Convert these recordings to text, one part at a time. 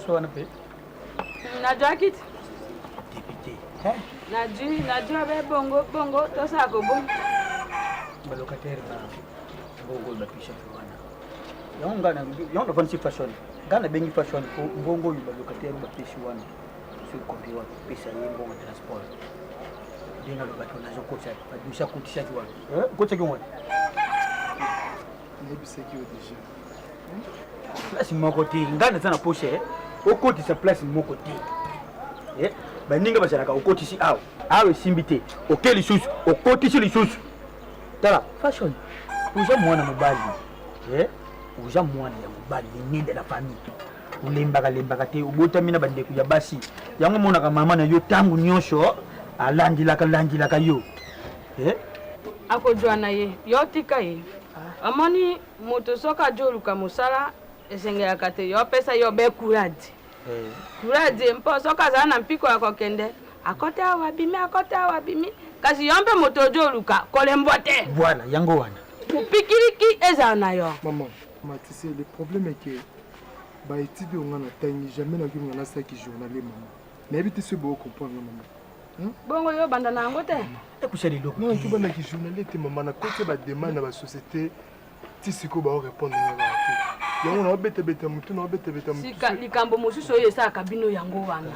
fashion na pe. Najua kiti. Député. Najua be bongo to sa ko bon. Ba locataire ba. Bongo ba pisha wana. Ngana yonga fancy fashion. Ngana bengi fashion ko bongo ba locataire ba pisha wana. Sur kombiwa pesa yembo transport. Dinga lo bato na zokocha ba dusha kutisha wana. Kocha gwa. Nebise ki déjà. Place moko te ngana sana poche okoti sa place moko te baninga bazalaka okoti si awe simbite okeli susu okoti si lisusu tala fashion uja mwana mobali uja mwana ya mobali ninde la famille ulembaka te ubotami na bandeko ya basi yango mona ka mama na yo tangu nyosho alandilaka yo akojwa na ye yo tika ye amoni moto soka joluka musala esengela te yo pesa yo be courage courage mpo soka za na mpiko ya kokende akota wabimi kasi yombe moto joluka kolembote voilà yango wana upikiriki eza na yo maman matisse le problème est que ba étude on a tangi jamais na ngina sa ki journalier maman na ebiti se bo comprendre maman bongo yo banda na ngote ekusheli loko non tu bana ki journalier te maman na côté ba demande na ba société tisiko ba répondre na ba yango na bete mutu na bete mutu sika likambo mosusu oyo esa kabino yango wana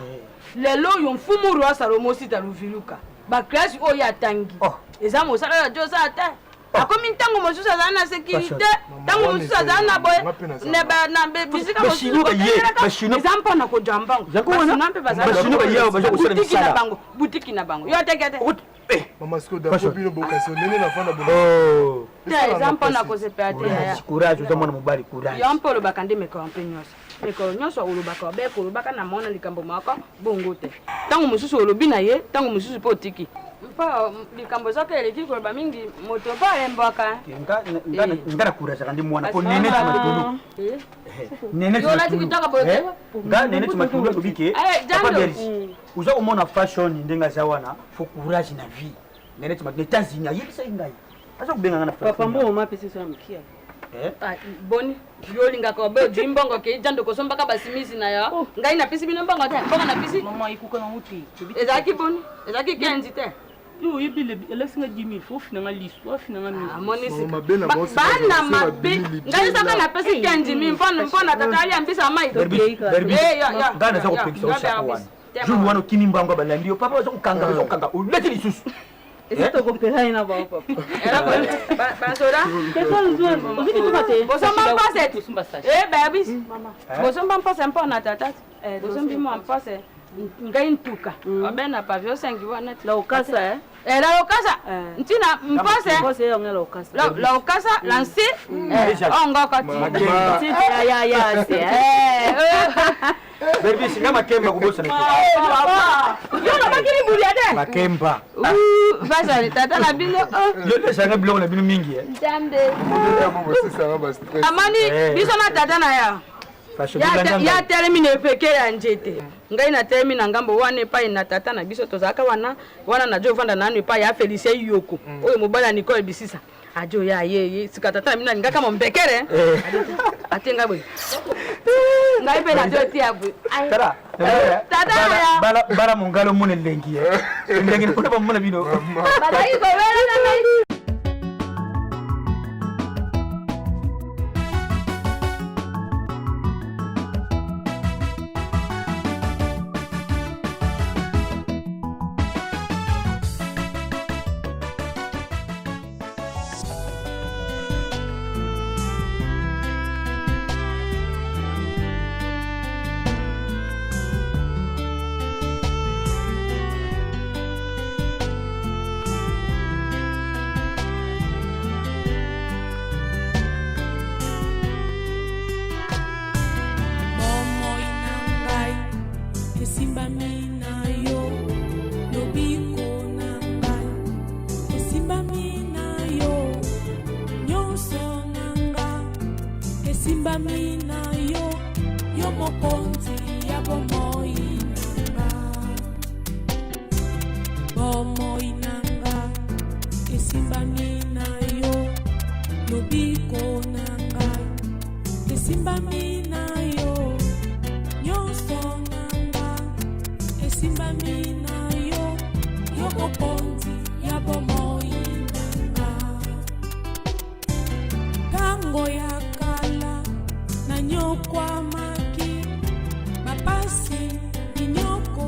lelo yo mfumuru wa Salomo sita luviluka ba classe oyo atangi eza mosala ya josa ata akomi ntango mosusu za na sécurité ntango mosusu za na boye ne ba na bisika mosusu eza mpona ko jambango na mpe baza boutique na bango yo tekete maman sko da bino bokaso nene na fana bono eza mpona ko sepate ya courage za mwana mobali courage yo mpolo bakande meko mpenyoso meko nyoso olobaka be kolobaka na mona likambo mako bongo te tango mosusu olobi na ye tango mosusu po tiki mpa likambo zake eleki koloba mingi moto pa embaka ngana courage kandi mwana ko nene tumatulu nene tumatulu tubike papa berisi uza umona fashion ndenga zawana fo courage na vie nene tumatulu tanzinya yibisa ingai asa kubenga ngana papa mbo mapesi so mkia boni yolinga ko be jimbongo ke jando ko sombaka basimisi na yo ngai na pisi bino mbongo te mbongo na pisi mama ikuka na muti ezaki boni ezaki kenzi te yo yebile elesinga 10000 fo finanga liso finanga mi amonisi bana mabe ngai saka na pisi kenzi mi mpona tatali ambisa mai to ya ngana sako pekisa ushakuwana julu wano kini mbango balandio papa wakanga uleti lisusu esto compera ina ba papa era ba soda keton zuan uziki tumate bosomba mpase baby mama bosomba mpase mpona tata bosombi mo mpase ngai ntuka abena pavio 5 wana la ukasa la ukasa ntina mpase la ukasa lancer onga kati ya Berbi singa makemba kubosa na yo na makini buliade makemba basa tata na bino yo lesanga biloko na bino mingi jambe amani biso na tata na ya termine peke ya njete ngai na termine ngambo wane pa na tata na biso tozaka wana na jo vanda nanu pa ya Felicien Yoko oyo mobala Nicole Bisisa ajo ya ye sika tata mina ngaka mo mbekere atenga boy ngai pe na jo tia boy tata ya bara mungalo mune lengi lengi ko ba muna bino bara iko wera na ngai Simba mina yo, esimbami na yo yokoponzi ya bomoi nanga tango ya kala na nyokwa maki mapasi inyoko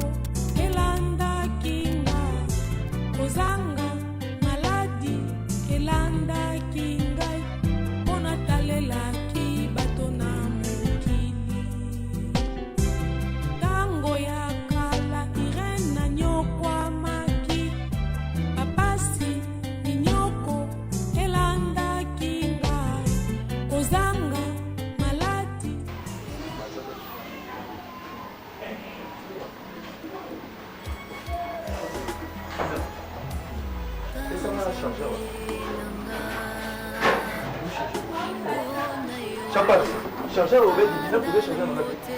elanda kinga kozanga maladi elanda kingai pona talelaki bato na mokili tango ya kala irene na nyokwa maki mapasi inyoko elanda kingai kozanga maladi. Champagne, changer au bête, il pouvait changer dans la bête.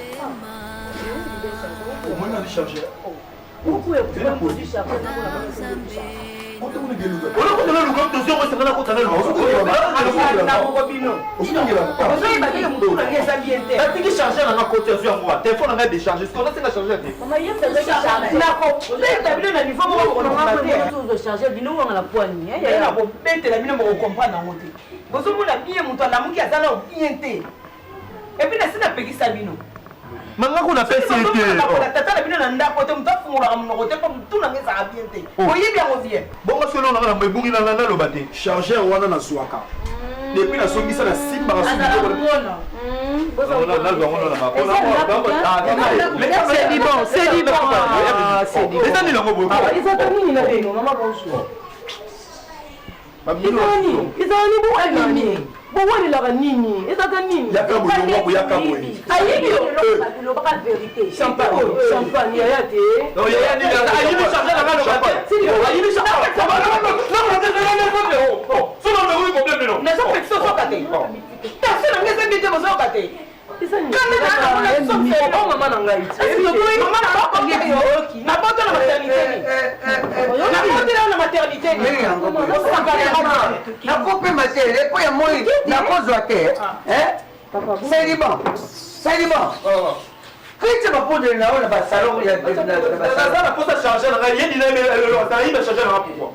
Au moins, on a changé. Pourquoi vous avez changé? Manga kuna pesa yake. Tata na bino na ndako te mutafumula munoko te comme tout na ngeza abiente. Oyi bien ovie. Bongo solo na mbungi na lo bate. Chargeur wana na swaka. Depuis la songisa na simba na C'est du bon. Bon, il a nini. Il a nini. Il y a qu'un boulot, il y a qu'un boulot. Aïe, il a pas de vérité. Champagne, champagne, il y a des. Non, il y a des. Aïe, il charge la main au champagne. Aïe, il charge. Non, non, na so pexo so kate. Ta so na ngeza bite mo so kate. Maman na ngai. Maman na ba ko yo. Na boto na maternité. Na boto na maternité. Na coupe maternité po ya moi na kozwa te. C'est bon. C'est bon. Qu'est-ce que va pour de là on va salon il y a ça la pose à changer la rien il a changer la pourquoi.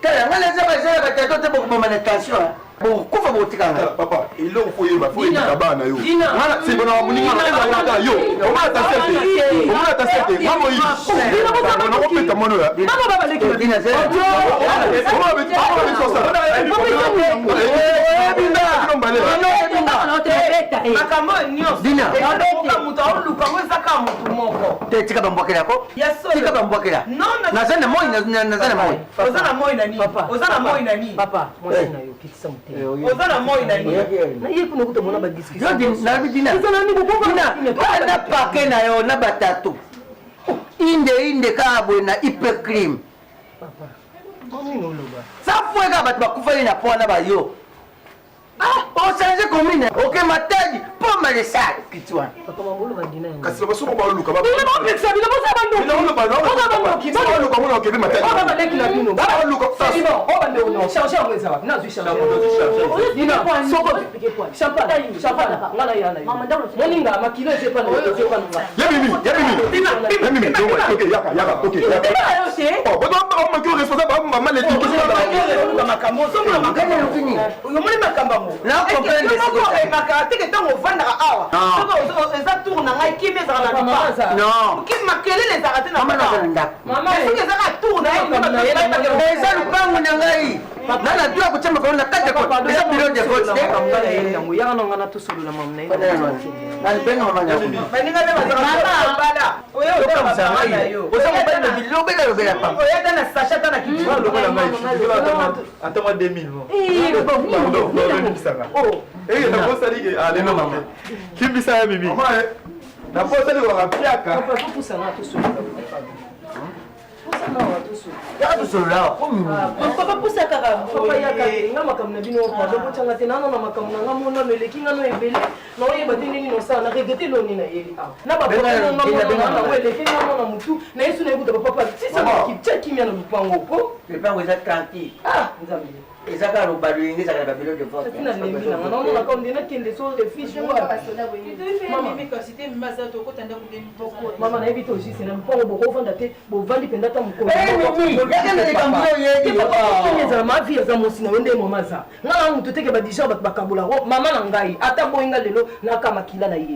Kaya ngale za ba tato te beaucoup de tension. Bon, kufa botikanga. Papa, il faut faut bana yo. Voilà, c'est bon on muninga na yo. On va ta sete. On va ta sete. Mamo yi. On va peta mono ya. Mama baba leki na dina se. On va mettre ça. Makambo nyos. Dina. Oka mutu oluka mwezaka mutu moko. Te tika bambwakela ko? Tika bambwakela. Non, na zana moi na zana moi. Ozana moi nani? Ozana moi nani? Papa, moi na yo kitisa mute. Ozana moi nani? Na yeye kuna kutomona ba discussion. Yo na bidina. Ozana ni boko Dina. Na pake na yo na batatu. Inde kabwe na hypercrim. Papa. Mami no loba. Safweka batu bakufa na pona ba yo. On change commune. OK mataji poma le sac kitwa. Papa mangolo ba dina. Kasi ba somo ba luka ba. Bino ba peksa bino ba bando. Bino ba no. Ba luka mo na ke mataji. Baba leki na bino. Ba luka. C'est bon. On va le non. Chercher on va savoir. Na zu chercher. Dina soko piquer point. Champagne. Champagne. Ngala yana. Mama ndalo. Moninga makilo je pa no. Yabimi. OK yaka. OK. Oh, on m'a que responsable ba mal éduqué. Makambo somo na makambo fini. Yo moni makambo. Na comprendre ce que makate que tango vanda awa. Soko eza tour na ngai kimi za na lipa. Non. Kimi makele les arrêter na mama. Mama est-ce que ça tour na eza lupangu na ngai. Nana tu akuchema kwa na kata kwa. Eza bureau de vote. Yango yana ngana to solo na mama na. Na benga mama nyangu. Baninga beba za bala. Oyo kama sana yo. Osama bali na bilobe la lobela pa. Oyo tana sachet tana kitu. Attends moi 2000 bon. Pardon. Oh. Eh na posa lige ale no mama. Kimbisa ya bibi. Mama na posa lige wa piaka. Papa pusa na to solo. Ya to solo la. Papa pusa kaka. Papa ya ka nga makamna bino pa do changa tena na makamna nga mona meleki nga no ebele. Na oye batini ni no sa na regete lo ni na yeli. Na ba bona na wele kinga na mutu. Na yesu na ekuta papa. Sisa ki kimya na lupango ko. Lupango eza tranquille. Ah, nzambe. ezaka lobalo yenge ezaka na babilo de vote mama nayebi te aussi sena mpongo bokovanda te bovandi mpenza ta mokoezala mavi eza mosi na yo nde mama aza ngana mutu teke badija bato bakabola mama na ngai ata boyinga lelo naka makila na ye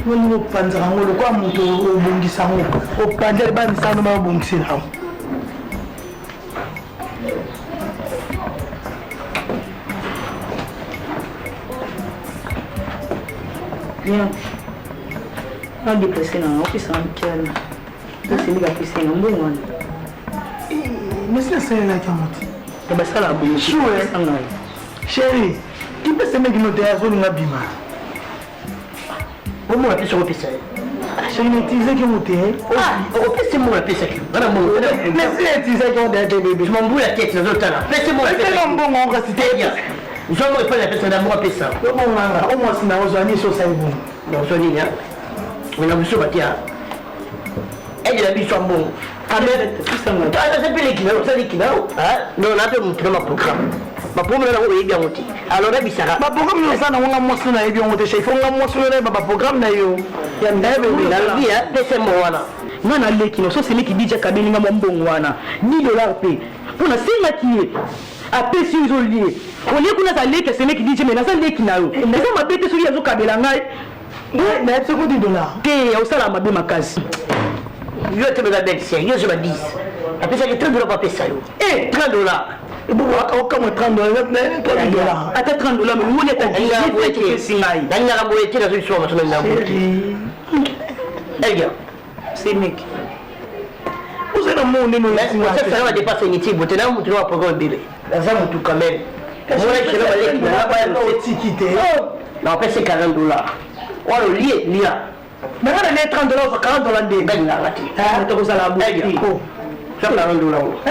wani opanzaka ngo lokwa moto obongisa ngo opanda ebanisano babongisela ngo bien na déplacé na opesa mkiana tosilika pesa na mbongo wana mesi nasalelaki yango te ebasala bongosangai chéri kipesa mengi moto azolinga bima Comment on appelle ça repêcher? Je n'ai utilisé que mon thé. Ah, repêchez-moi la pêche. Voilà mon. Mais c'est utilisé que mon bébé. Je m'en bouge la tête, dans l'autre là. Laissez-moi la pêche. C'est un bon endroit, c'était bien. Je vais pas la pêche, on a moins pêché ça. Au moins, si on a besoin de sur ça, bon. Non, soignez bien. On a besoin de bâtir. Elle est la vie soit bon. Ah, mais c'est plus l'équilibre, c'est l'équilibre. Non, on a fait mon programme. Ma programme là où bien monté. Alors là bisara. Ma programme là ça na wanga mosu na bien monté chef. Wanga mosu na ba programme na yo. Ya ndabe na vie hein, laissez-moi wana. Ngana leki no so c'est qui dit kabeli nga mbongo wana. $10 pe. Pona singa kiye. Apesi yo lié. On est kuna za leki c'est qui dit mais na ça leki na yo. Na ça mabete so yazo kabela ngai. Mais c'est quoi $10? Te ya usala mabe makazi. Yo te me la belle c'est yo je me dis. Après ça $30 pas pesa yo. Eh $30. Aucun $30, $30. Ata $30 mais où est ta dit singai. Danya la boyete na solution ma tuna na boyete. Eh gars, c'est mec. Vous êtes dans mon nom. Ça va dépasser une petite beauté là on doit programme bébé. Là ça tout quand même. Moi je vais aller là bas au ticket. Non, après c'est $40. Oh le lié, lia. Mais on a $30 $40 de gagne là. Ah, tu vas à la boutique. Ça $40. Et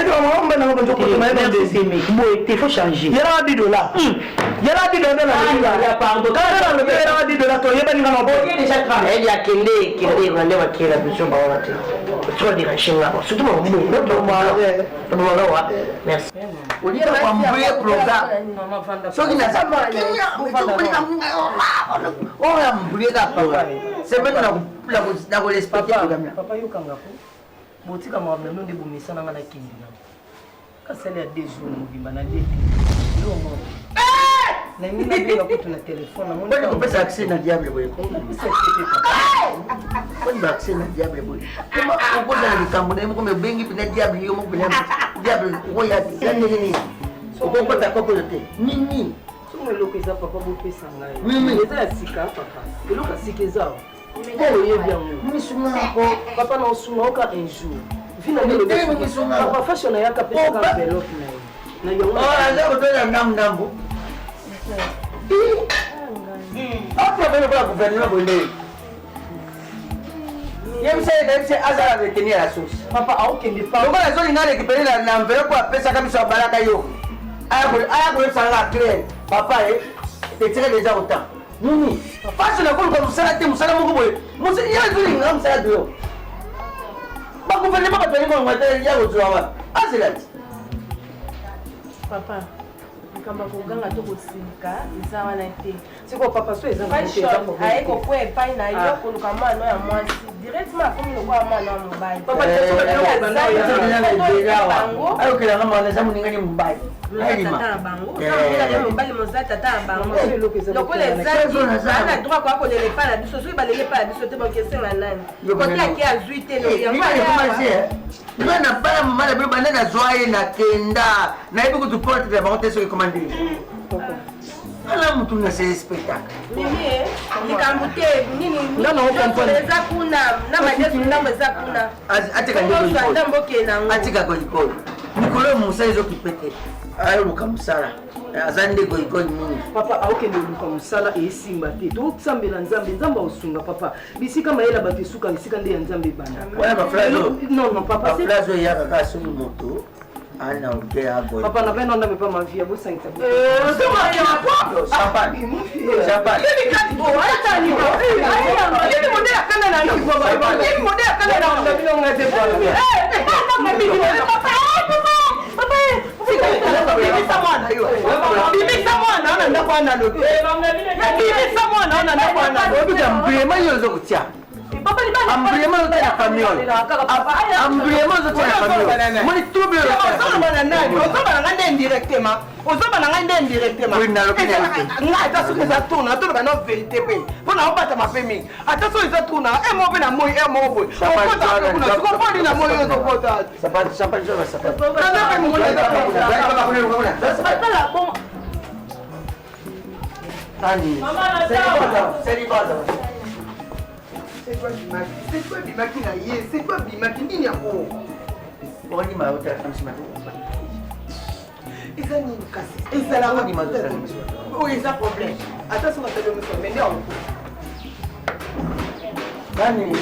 donc on va dans le il faut changer. Il y a $10. Il y a $10 il y a pardon. Quand il y a $10 toi il y a pas de déjà travailler. Il y a kende on va créer la vision ba wana te. Tu vas dire chinga surtout mon bon. Merci. On dit qu'on mbouye programme. Soki na ça. On a mbouye ka programme. C'est maintenant na ko l'expliquer programme. Papa yo kanga ko. Botika mwa mno ndi bomisa na ngana kindi na. Kasele ya 2 jours mobimba na dete. Yo mo. Na ngina bila kutu na telefone na ngona. Kwani kupesa accès na diable boy. Kwani accès na diable boy. Kama ukoza na likambo na mko bengi pina diable yo mko diable ko ya nini. Ukopata kopo yote. Nini? Somo loko eza papa bo pesa ngai. Mimi eza ya sika papa. Eloko sika eza. Oh, il est bien. Papa n'a pas aucun jour. Finalement, papa fashion a capé ça comme enveloppe. Ah, là, vous avez un nambo. Ah, tu vas pas gouvernement bonnet. Il me semble que c'est hasard de tenir la sauce. Papa, ah, ok, n'est pas. Donc, la zone n'a récupéré l'enveloppe pour appeler ça comme ça, balakayo. Ah, vous ça la clair. Papa, tu tires déjà autant. Nini, face na comme musala te musala moko boye. Musala ya zuli ngam musala do. Ba gouvernement ba tani mo ngata ya go zwa. Asilati. Papa, kamba koganga to kosinka eza wana te. Siko papa so eza na te. Aye ko ko epai na yo ko lukama no ya mwasi. Directement comme le kwa mwana mobile. Papa te so na banda ya bango. Ayo kila ngama na zamu ningani mobile. Tata bango. Tata mobile moza tata bango. Donc les gens na droit kwa ko le pas la biso so balele pas la biso te bon question na nani. Côté aki azuite no ya mwana. Na bala mama na biba na zoaye na kenda. Na ibi kutu porte de bango te so commande. ala mutu na se spectacle mimi likambo te nini ngana okomprendre eza kuna na madesu ndambo eza kuna atika atika goigoi mikolo musa ezokipe te ayoluka mosala aza nde goigoi mingi papa aokende oluka mosala esimba te tosambela nzambe nzambe aosunga papa bisika mayela bato esuka esika nde ya nzambe ebanda wana non papa baflage oyo eyaka kaka soki moto ana oke agoy papa na beno ndambe pa mavia bosangisa Ambriement de la famille. Ambriement de la famille. Mon trouble. Indirectement. Indirectement. Oui, n'a l'opinion. Attention que ça tourne, attends, ben non vérité. Pour n'a pas ta ma famille. Attention ça tourne. Et moi ben moi et moi boy. On peut ta tu comprends ni la moi yo pota. Ça pas ça pas ça pas. C'est quoi C'est quoi Bimaki na ye? C'est quoi Bimaki nini yako? On dit ma hôtel comme ce matin. Eza nini kasi? Eza la ngoni mazera ni mso. Oui, eza problème. Attention à tele mso, mais non. Nani?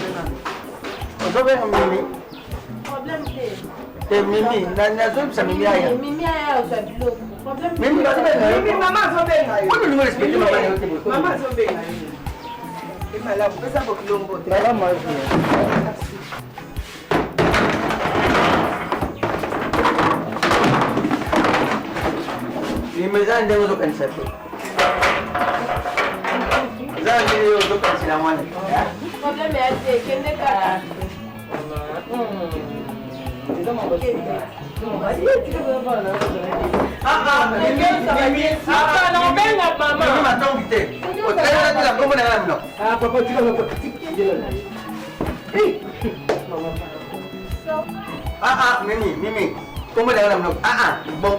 Ozobe mimi. Problème te. Te mimi, na zo bisa mimi aya. Mimi aya za biloko. Problème. Mimi mama zobenga yo. Wewe ni respect mama yote. Mama zobenga yo. Malabo pesa kwa kilombo te. Mama maji. Nimezaa ndio ndo kanisa tu. Zaa ndio ndo kanisa mwana. Problème ya te kende kaka. Mimi. Como le hablamos? Bon.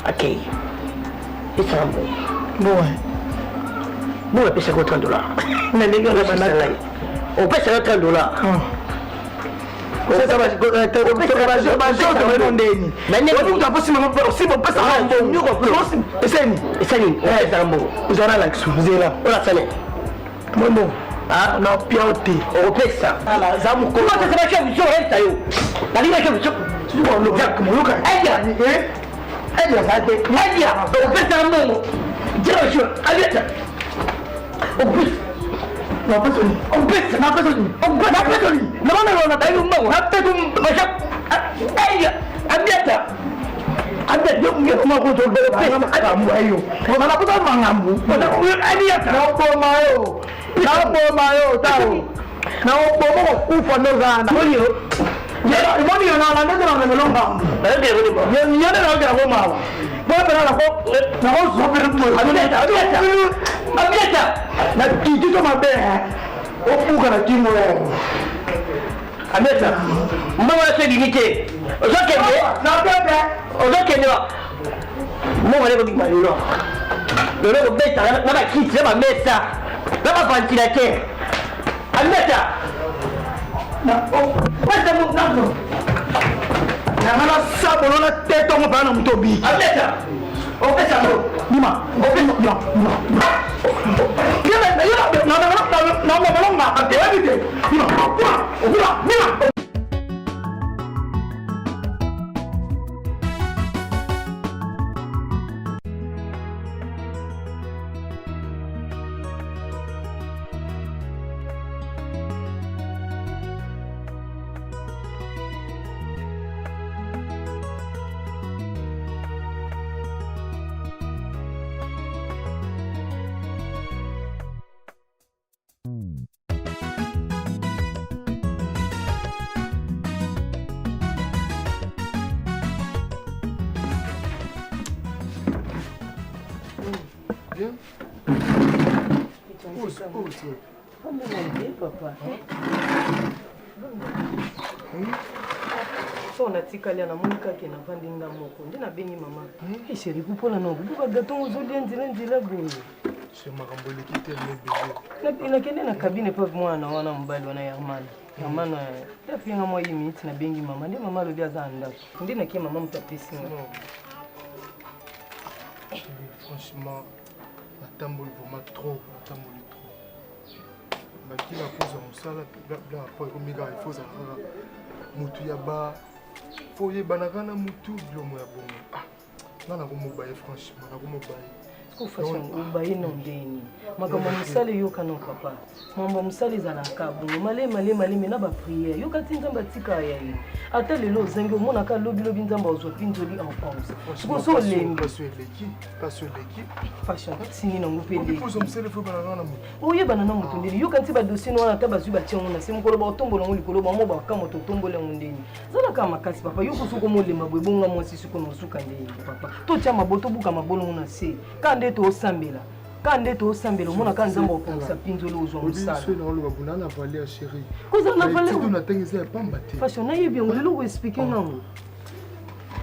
Ok. It's a bon. Bon, pesa kwa $30. Na ndio na banana. O pesa ya $30. Sasa basi kwa ndeni. Watu utaposi mambo usipo pesa hapo. Nyuko kwa. Eseni. Pesa mambo. Uzana like suzela. Ola sane. Mambo. Na pia uti. O pesa. Ala zamu kwa. Kwa sababu sio vizuri hata yo. Dalila sio vizuri. Sio ndo jack muluka. Adia sate. Adia. O pesa mambo. Jero sio. Adia. O pesa. Na pesa ni. O pesa na pesa ni. O pesa na pesa ni. Na maana unaona tayari mbao. Hata tu masha. Adia. Adia. Ada dia punya rumah kotor berbeza kamu ayo. Kalau aku tak mengambu, pada uang ini ya. Napa mayo tahu. Napa mau ufano sana. Boleh. Ya, ini yang nak nanti orang melongkang. Nanti dia boleh. Yang ni ada orang yang mau. Boleh pernah aku. Nak sopir pun. Abiasa. Nak cuci tu mana ber. Opu kan cium orang. Abiasa. Mama sedih ni cek. Okey ni. Nak apa? Okey ni. Mama ni pergi mana dulu? Dulu beta, nak kisi nama mesa. Nama ventilator. Abiasa. Macam nak tu. Nama sabu lona teto ngapa nak mutobi. Abiasa. Okey sabu. Lima. Okey lima. Dia nak belum nak. Dia ni. Lima. so natikali na monika ke na vandinga moko ndi na bengi mama chéri kupona no kuba gato ozolia nzila boye c'est makambo lekite le na kende na cabine pa mwana wana mbali wana Hermana ya pinga moi minute na bengi mama ndi mama lobi azanda ndi na ke mama mutapisi franchement atamboli vraiment trop baki na poza mosala bla po komika il faut ça mutu ya ba faut yebana kana mutu blomo ya bongo nana komobaye franchement na komobaye fashion ubaye no ndeni makambo musale yoka no papa mambo musale zalaka bongo male na ba prière yoka tinzamba tika ya yi ata lelo zengo mona ka lobi nzamba ozopinzoli en pense so lemba passion l'équipe fashion sini na ngupende faut musale faut bana na mutu oye bana na mutu ndeni yoka ntiba dossier no ata bazu ba tchengo na simu kolo ba tombola ngoli kolo ba mo ba kama to tombola ngundeni zalaka makasi papa yoko suko mo lemba bwebonga mo sisi ko no suka ndeni papa to chama boto buka mabolo na se kande to osambela omona ka nzambe oponisa pinzoli ozwa mosala na valer chéri koza na valer natengisa ya pamba te fashion nayebi yango lelo koexplike nango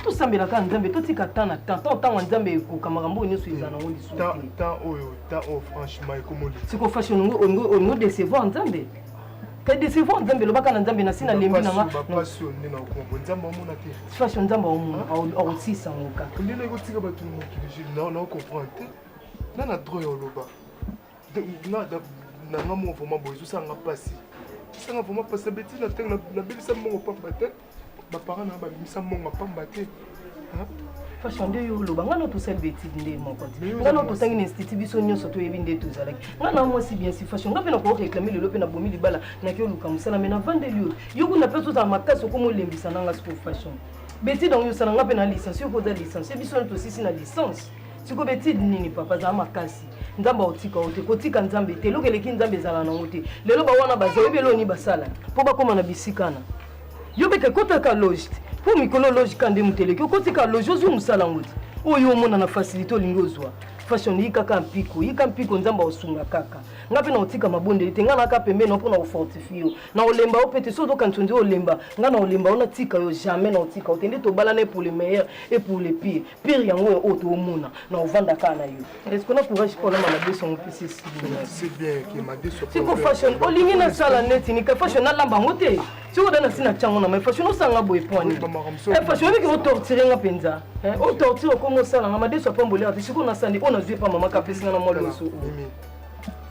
tosambelaka nzambe totika ta na ta ntango nzambe ekoka makambo oyo nyonso eza nango lisusu ta oyo franchement ekomoli siko fashion olingo décevoir nzambe ka décevoir nzambe lobaka na nzambe na sina lembi nanga nzambe omona te fashion nzambe omona aosisa ngo kaka ndelo ekotika bato mokili na comprendre te nana droit ya oloba nanga mo vraiment boye ezosanga mpasi esanga vraiment mpasi na beti na ntango nabebisa mbongo pamba te baparent nanga babimisa mbongo pamba te fashion nde yo oloba nga na tosali betide nde moko te nga na tosangi na institut biso nyonso toyebi nde tozalaki nga na mwasi bien si fashion nga mpe na koreklame lelo mpe na bomi libala naki oluka mosala me na vandeli oyo yokuna mpe tozala makasi okoma olembisa nanga siko fashion betide yango yosala nga mpe na licence yoko oza licence biso na tosisi na licence siko betide nini papa zala makasi nzambe otika ote kotika nzambe te eloko eleki nzambe ezala nango te lelo bawana baza oyebi eloni basala mpo bakóma na bisikana yo mpe kekotaka loge te mpo mikolo loge kande moteleki okotika loge ozwi mosala yango te oyo omona na facilité olingi ozwa fashion yikaka mpiko nzambe osunga kaka nga mpe na otika mabondeli te nga naka pembeni mpo na ofortifie yo na olemba o mpe te so ozokanisa nde olemba nga na olemba o natika yo jamais na otika ote nde tobalana pour le meilleur et pour le pire yango oyo oyo toomona na ovandaka na yo est-ce qu'on a courage mpo olama na beso yango mpe siko fashion olingi nasala neti nika fashion nalamba yango te siko oda na si na tiango na mai fashion osanga boye poani fashion oyebiki otortire nga mpenza otortire okomi osala nga madeso apambolera te siko nasandi oyo nazwi epa mama kapesi nga na mwa loso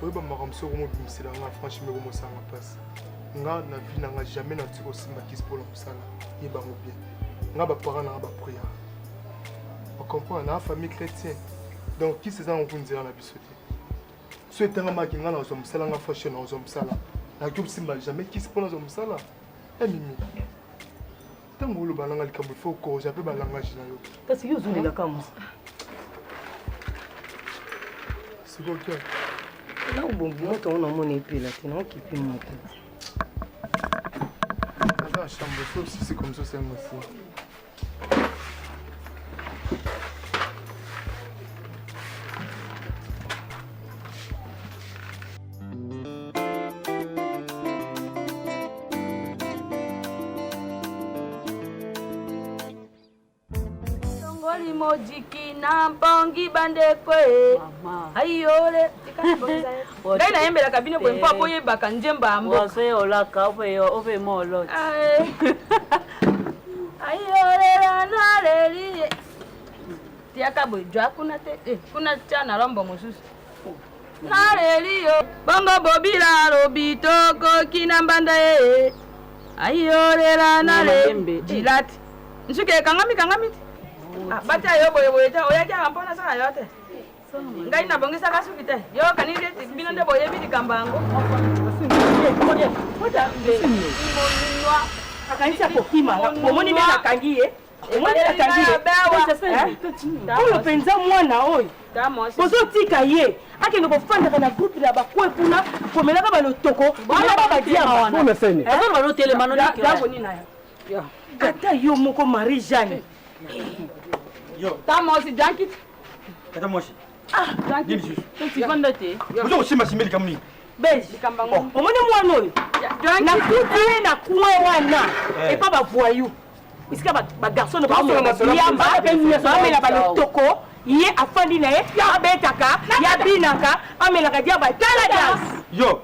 oyeba makambo soko mobimisela nga franchement komosala mpasi nga na vie nanga jamais natika kosimba kisi mpona kosala yebango bien nga baparent nanga bapriere ocomprendre na famille chrétien donc kisi eza nango nzela na biso te so etangamaki nga nazwa mosala nga fashion nazwa mosala nakoki kosimba jamais kisi mpona nazwa mosala emimi ntango oloba nanga likambo ifo okorja mpe balangage na yo kasi yo ozolelaka mosa sikoki là où bon moto on a mon épée là sinon qui peut monter dans la chambre sauf si c'est comme ça c'est moi aussi mojiki na mpongi bandeko ayole ngai nayembelaka bino boye mpo akoyebaka njemba ya mboka ayolela naleli tiaka boye jwa kuna te kuna tia na lombo mosusu naleli yo bongo bobila lobi tokoki na mbanda ye ayolela naleli jilati nsuke kangami te bata yo boye te oyaki mpona saka yo te ngai nabongisaka suki te yo kanisi ete bino nde boyebi likambo yango akanisi akokimanga omoni nde nakangi ye oyo mpenza mwana oyo bozotika ye akende kofandaka na groupe na bakwe kuna komelaka balotoko ata yo moko Marie Jeanne tamosi jankit kata moshi jankit tivanda te ozo koshimashima likambo nini beji omoni mwana oyo nakuti ye na coin wana epa bavoyu esika bagarçon bayamba bamela balotoko ye afandi na ye abetaka ya binaka amelaka dia batala danse yo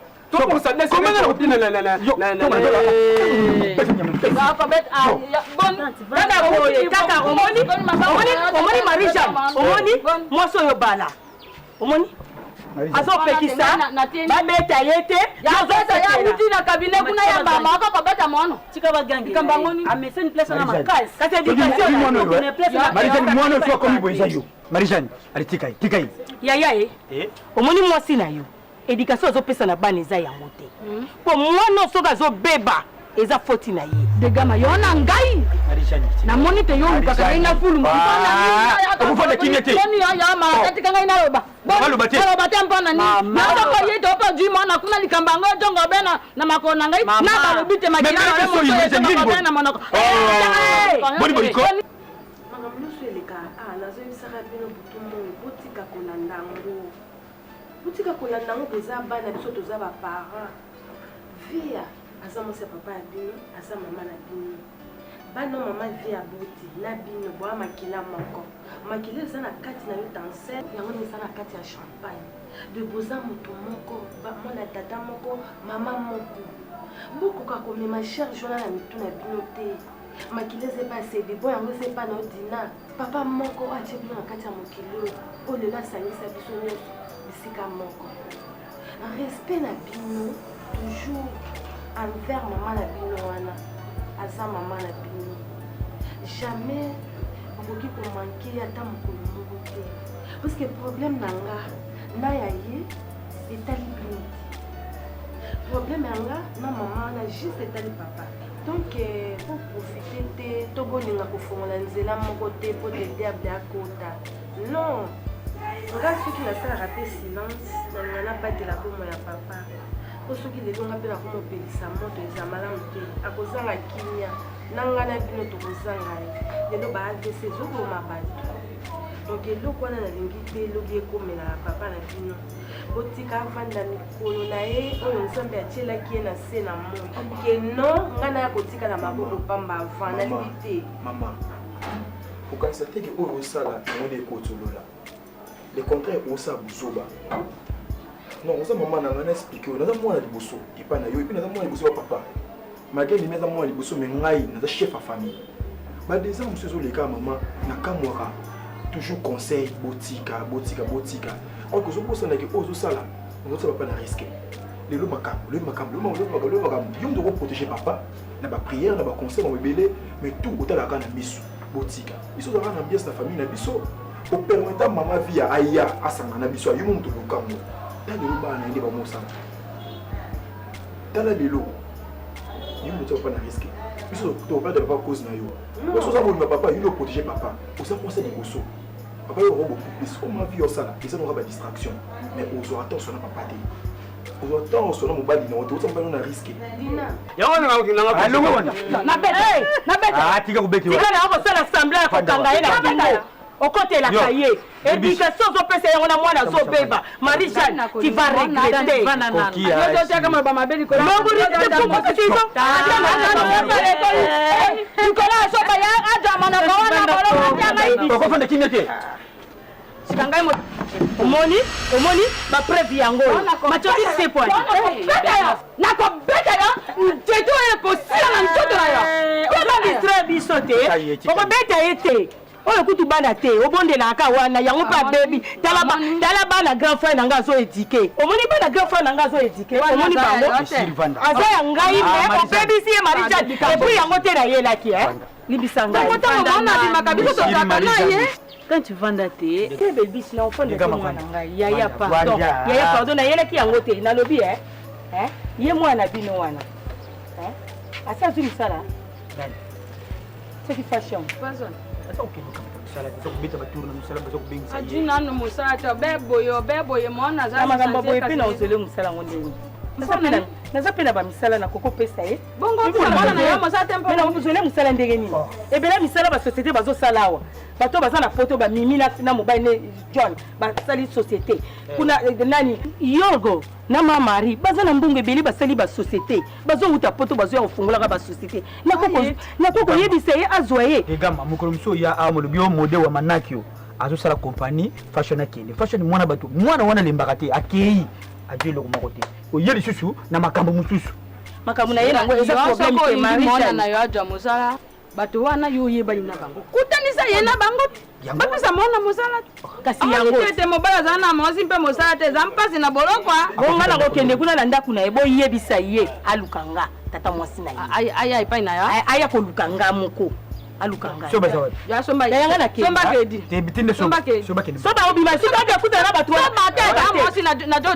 omoni marisha omoni mwasi oyo bala omoni azopekisa babeta ye te yabuti na kabine kuna ya mbamba akakobeta mono tika bagangikambangoni ameseni place na makasi kasi Marijani mwana sio komi boiza yo Marijani ali tika hii yaya omoni mwasi na yo éducation azopesa na bana eza yango te po mwana soki azobeba eza foti na ye degama yo na ngai namoni te yo lukaka ngai na fulu okufanda kimia te katika ngai naloba aloba te mpona nini naoko ye te opo jui mwana kuna likambo yango etongo bena na makolo na ngai na balobi te makila na monoko butika kolanda yango koza bana biso toza baparent via aza mwasi ya papa ya bino aza mama na bino bana mama vie ya boti na bino boya makila moko makila eza na kati na yo tansel yango eza na kati ya champagne beboza moto moko mwana tata moko mama moko bokoka komema charge wana na mitu na bino te makila eza epa sedebo yango eza epa na odina papa moko atie bino na kati ya mokili oyo lelo asangisa biso nyonso bisika moko respect na bino toujours envers mama na bino wana aza mama na bino jamais okoki komanke ata mokolo moko te parce que problème na nga na ya ye etali bino te problème ya nga na mama wana juste etali papa donc pour profiter te tobolinga kofongola nzela moko te po te diable akota non nga soki nasalaka te silence nalinga nabatela komo ya papa po soki lelo nga mpe nakomopelisa moto eza malamu te akozanga kimia na nga na bino tokozanga ye lelo baadc ezokoma bato donc eloko wana nalingi te elobi ekomela na papa na bino botika avanda mikolo na ye oyo nzambe atielaki ye na se na moi ke non nga naya kotika na maboko pamba avant nalingi te mama okanisa teke oyo osala yango nde ekotolola le contraire osa buzoba non oza mama na ngana expliquer oyo naza mwana liboso epai na yo epi naza mwana liboso ya papa malgré limi aza mwana liboso me ngai naza chef ya famille badeza mosu ezoleka mama nakamwaka toujours conseil botika oyo ozobosanaki oyo ozosala ozosala papa na risque lelo makambo yo nde okoprotéger papa na baprière na baconseil bango ebele mais tout otalaka na miso botika biso ozalaka na ambiance na famille na biso opermeta mama vie ya aya asanga na biso ayo moto lokango tala lelo bana na ye nde bamosana tala lelo yo moto papa na risque biso toperde papa cause na yo oso oza molima papa yo nde oprotéger papa oza conseil liboso papa yo oko beaucoup plus o ma vie osala eza noka badistraction mais ozwa attention na papa te ozwa attention na mobali na oto oza mobali na risque tika kubeti tika na akosala assemblée ya kokanga ye na kingo okotelaka ye éducation ozopesa yango na mwana azobeba marie-jeanne tu vas regretter nikola asoba ya ajamanaka wana okofanda kimia te sikangai omoni bapreuve yango machoki sepwani nakobeta yo nteto ekosila na ntoto na yo okodistre biso te okobeta ye te oyo kutu bana te obondelaka wana yango mpe abebi tala bana grand frère na nga azoedike omoni bana grand frère na nga azoedike omoni bango aza ya ngai me obebisi ye marie-jeanne epui yango te nayelaki libisa ngai quand tu vanda te ebebisi na ofanda te mwana ngai yaya pardon nayelaki yango te nalobi ye mwana bino wana asi azwi misala soki fashion adi nanu mosala te obeboye mona makambo boye mpe na ozele mosala ngo ndeni naza pe na ba misala na koko pesa ye bongo mwana na yo mosala tempo na besoin musala ndenge nini ebela misala ba société bazo sala awa bato baza na poto ba mimi na mobile ne John ba sali société kuna nani Yorgo na mama Marie baza na mbungu ebeli ba sali ba société bazo uta poto bazo ya ofungula ka ba société na koko yebisa ye azoye egama mukolo mso ya amolobi o modèle wa manakio azo sala compagnie fashion akende fashion mwana bato mwana wana lembaka te akei ajelo ko makote o yeli susu na makambo mususu makambo na ye nango eza problème ke mwana na yo ajwa mosala bato wana yo yebali na bango kutanisa ye na bango bapesa mwana mosala kasi yango te mobala za na mosi mpe mosala te za mpasi na boloko bonga na kokende kuna na ndaku na ye boyebisa ye alukanga tata mwasi na ye aya epai na yo aya kolukanga moko alukanga soba sawa ya somba yanga na kedi somba kedi te bitinde somba kedi soba obima sika bya kuta na bato somba te ba mosi na do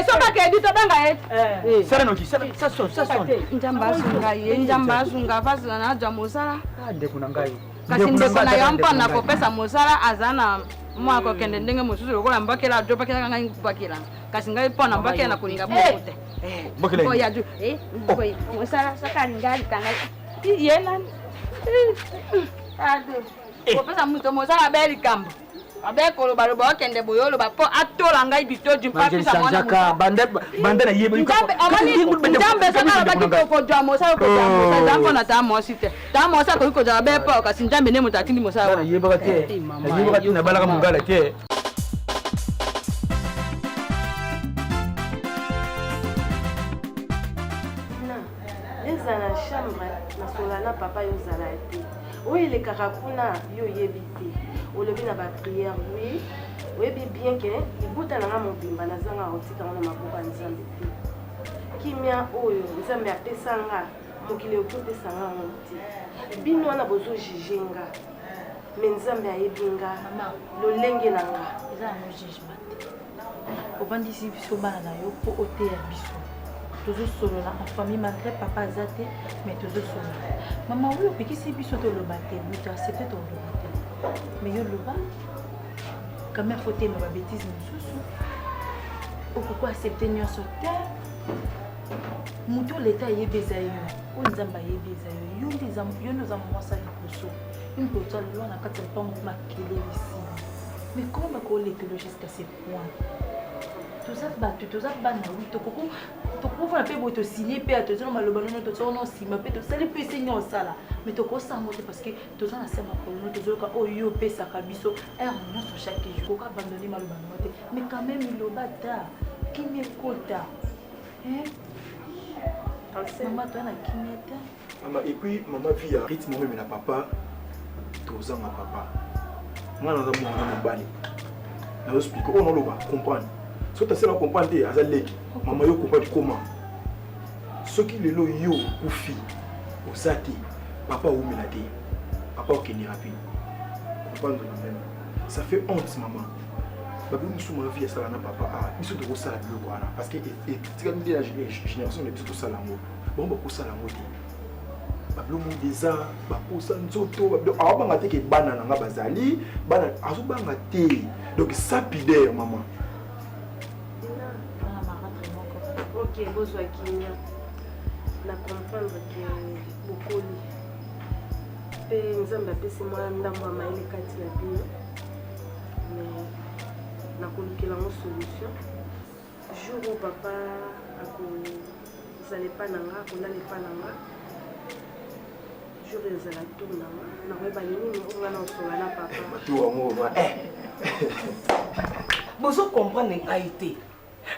somba kedi to banga sara noki sara sason njamba asunga fasi na ajwa mosala ande kuna ngai kasi ndeko na yo mpo na kopesa mosala aza na mwa kokende ndenge mosusu lokola mbakela ajo bakela ngai bakela kasi ngai mpo na mbakela na kolinga boko te bakela ya ju mosala saka ngali kanga yena ado kopesa muto mosala beli kambo abekolo baloba okende boyolo ba po atola ngai bitoji mpaka sa mwana jaka bande na yebo njambe sana bakiko ko jwa mosala ko jwa mosala zampo na ta mosite ta mosala ko jwa be po kasi njambe ne mutatindi mosala na yebo te na yebo te na balaka mungala te ezala chambre nasola na papa yozala te oyo elekaka kuna yo oyebi te olobi na bapriere oui oyebi bien ke libuta na nga mobimba nazanga kotikanga na maboko ya nzambe te kimia oyo nzambe apesa nga mokili okopesa nga ngo te bino wana bozojuge nga me nzambe ayebi nga lolenge na nga eza yango jugement te obandisi biso bana na yo mpo oteya biso tozosolola en famille malgré papa aza te mais tozosolola mama oyo opekisi biso toloba te moto accepte toloba te mais yo loba quand même faut tema babétise mosusu okoko accepte nyonso te moto leta ayebi eza yo oyo nzambe ayebi eza yo yo nde oza mwasa liboso mpe ozwa lelo na kati ya mpango makelelisi mais comment bakoletelo jusqu'à ce point toza bato toza bana wi tokofana mpe boye tosigne mpe tozana maloba nono tozana nsima mpe tosali mpe eseni osala mais tokosango te parce que toza na se makolo no tozoyoka oyo yo opesaka biso ere nyonso chaque jour koka abandone maloba nono te mais quand même iloba ta kimia ekota mama toza na kimia te et puis mama vi ya rythme meme na papa tozanga papa mwana aza mwana mobali nazoexplike oyo naloba comprendre soki tasala comprendre te aza leki mama yo comprendre comment soki lelo yo okufi oza te papa oumela te papa okende rapide comprendre na même ça fait honte maman babi mosu ma vie asala na papa biso tokosala biloko wana parce que etikali nde na génération na biso tosala yango bango bakosala yango te babiloko deza bakosa nzoto awabanga te ke bana nanga bazali bana azobanga te donc sapidaire maman. Ok, bozwa kimia na comprendre ke bokoli mpe nzambe apesi mwa ndambo ya mayele kati na bino mais nakolukela ngo solution jour oyo papa akozala epa na nga akolala epa na nga jour ezala tour na nga nakoyeba nini onga na osola na papa bozo comprendre ngai te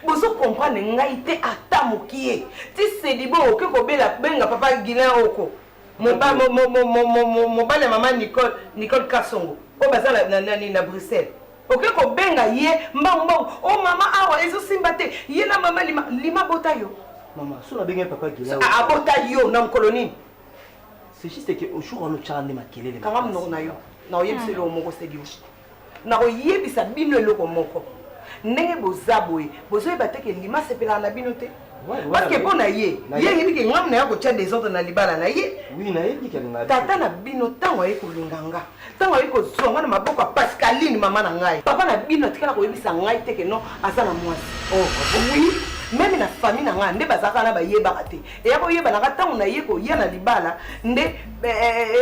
bozo comprendre ngai te ata mokie ti sedibo oke kobela benga papa Guilain oko mobale mama Nicole Kasongo o baza na Bruxelles oke kobenga ye mbangumbangu o mama awa ezosimba te ye na mama lima bota yo mama so na benga papa Guilain abota yo na mokolo nini c'est juste que au jour on chande makelele kanga mnoko na yo na oyebisa eloko moko sedibo na oyebisa bino eloko moko ndenge boza boye bozoyeba te ke lima sepelaka na bino te parce que mpona ye yeyebi ke ngam na ya kotya desordre na libala na ye tata na bino ntango aye kolinga nga ntango aye kozonga na maboko ya Pascaline mama na ngai papa na bino atikala koyebisa ngai te ke non aza na mwasi oui même na famille na ngai nde bazalaka na bayebaka te eya koyebanaka ntango na ye koya na libala nde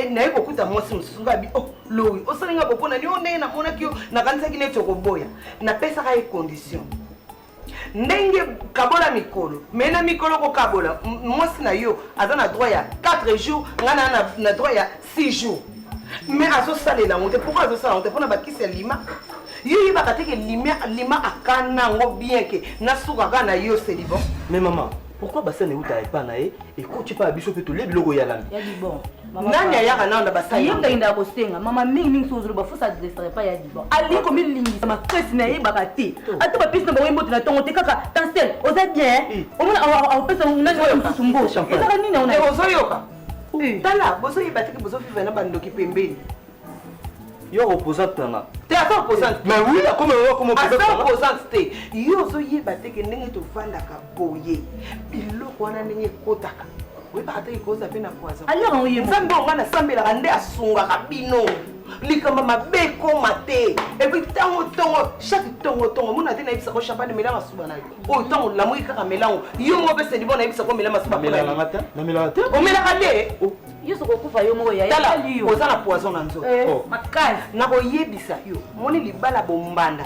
naye kokuta mwasi mosusu ngai abi lowi osalinga kopona ni o ndenge namonaki yo nakanisaki neti okoboya napesaka ye condition ndenge kabola mikolo mais na mikolo kokabola mwasi na yo aza na droit ya 4 jours nga na droit ya 6 jours mais azosalela ngo te pourquoi azosalela ngo te mpona bakisi ya lima yo yebaka te ke lima akana ngo bien ke nasukaka na yo c'est bon. Mais maman, pourquoi basane uta epa na ye ekoti pa biso pe tolebi loko ya lami ya bon nani ayaka nao na basali yo ndinda kostenga mama mingi so zolo bafusa adresser pas ya bon ali ko milingisa makesi na ye bakati ata ba pisi na bawembo tena tongo te kaka tansel oza bien omona pesa nani wa msumbo ezaka nini ona ozoyoka tala bozo yebati ke bozo vivre na bandoki pembeni yo opposante na te ata opposante mais oui comme opposante te yo ozoyeba te ke ndenge tovandaka boye biloko wana ndenge ekotaka oyebaka te ekoza mpe na poison nzambe onga nasambelaka nde asungaka bino likambo mabe ekoma te epui ntongo chaque ntongo mona te nayebisako champagne mela masuba na yo oyo ntango lamoki kaka melango yo moko mpe selibo nayebisako mela masuba omelaka te yo sokokufa yo moko ya tala oza na poison na nzoto makasi nakoyebisa yo moni libala bombanda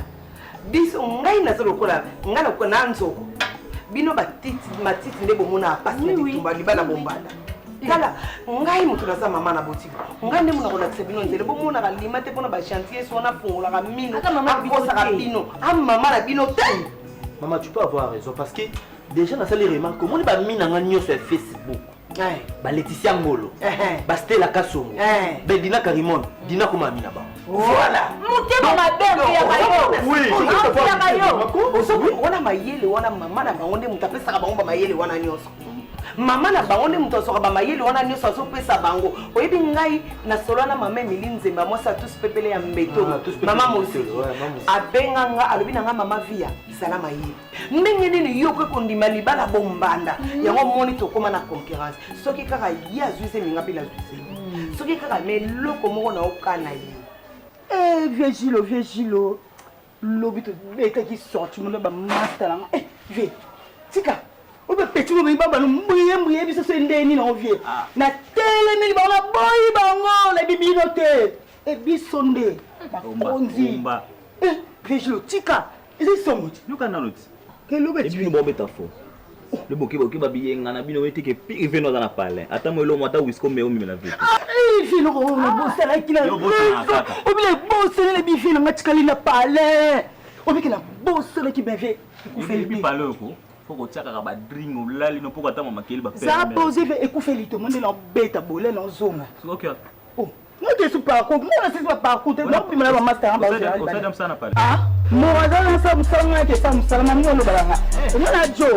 biso ngai naza lokola ngai na nzoko bino matiti nde bomona apasi na bitumba libala bombanda tala ngai moto naza mama na botiko ngai nde mona kolakisa bino nzele bomonaka lima te mpona bachantier so wana fungolaka mino akosaka bino mama na bino te. Maman, tu peux avoir raison parce que déjà dans les remarques comment les bamines n'ont pas sur Facebook ba Laetitia Ngolo ba Stella Kasongo ba Dina Karimon Dina kuma mina ba voilà mutema mabengo ya bayo oui wana mayele wana mama na bango nde mutu apesaka bango bamayele wana nyonso mama na bango nde mutu asoka bamayele wana nyonso azopesa bango oyebi ngai na solo na mama Emili Nzemba mwasi atusi pepele ya mbeto mama mosiki abenga nga alobi na nga mama via zala mayele ndenge nini yo kwekondima libala bombanda yango moni tokóma na concurrence soki kaka ye azwise minga mpe lazwise soki kaka me eloko moko na okana ye vieux Gilo lobi tobetaki sorti mono bamaster nanga vie tika obe peti mo baba no mbuye biso so ndeni na vie na telemeli bango boyi bango na bibino te e biso nde bakonzi vieux Gilo tika ezi somoti luka nanoti ke lobe ti bino bombe tafo le boki ba biyenga na bino wetike privé no na parler ata mo lo mo ata wisco me o mi na vie fino ko na bosala kila obile bosala le bifino ngatikali na parler obike na bosala ki beve kufeli bi parler ko foko tsaka ka ba drink o lali no poko ata mama keli ba pere za poser ve ekufeli to monde na beta bole na zonga okay non te su par contre moi c'est pas par contre non puis la master en bas on fait comme ça na parler moi dans ça musanga ke ça musala na ngolo balanga na jo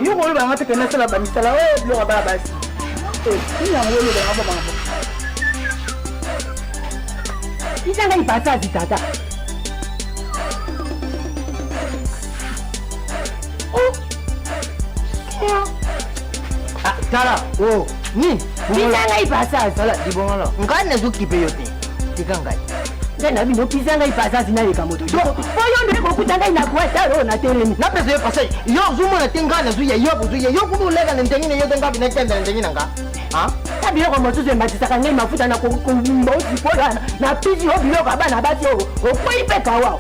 yo ngolo balanga te kana sala ba misala o lo ba basi ni ya ngolo balanga ba bango isanga ipata tata tala ni pisanga ipasa tala dibongolo ngane zukipe yote tikangai ngana bino pisanga ipasa zinaleka moto oyo ndeko kutanga inakwata ro na telemi na pesa yo pasa yo zumo na tingana zuya yo buzuye yo kubulega ndengine yo tenga binakenda ndengina nga tabilo ko moto zembatisaka ngai mafuta na kumbo zipola na pisi yo biloko abana bati o koipeka wao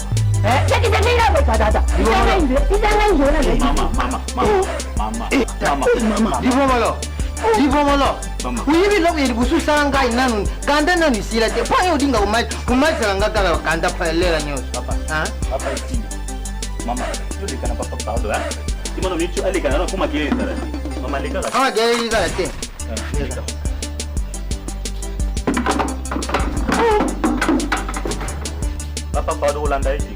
Divomolo. Uyibi lobi libusu sanga inanu. Kanda nani sila te. Pa yo dinga umai sanga kala kanda pa lela nyo. Papa. Papa iti. Mama, tu lekana papa pardon hein. Ti mano nicho alekana na kuma kile tara. Mama lekana. Gele tara te. Papa pardon Holanda iti.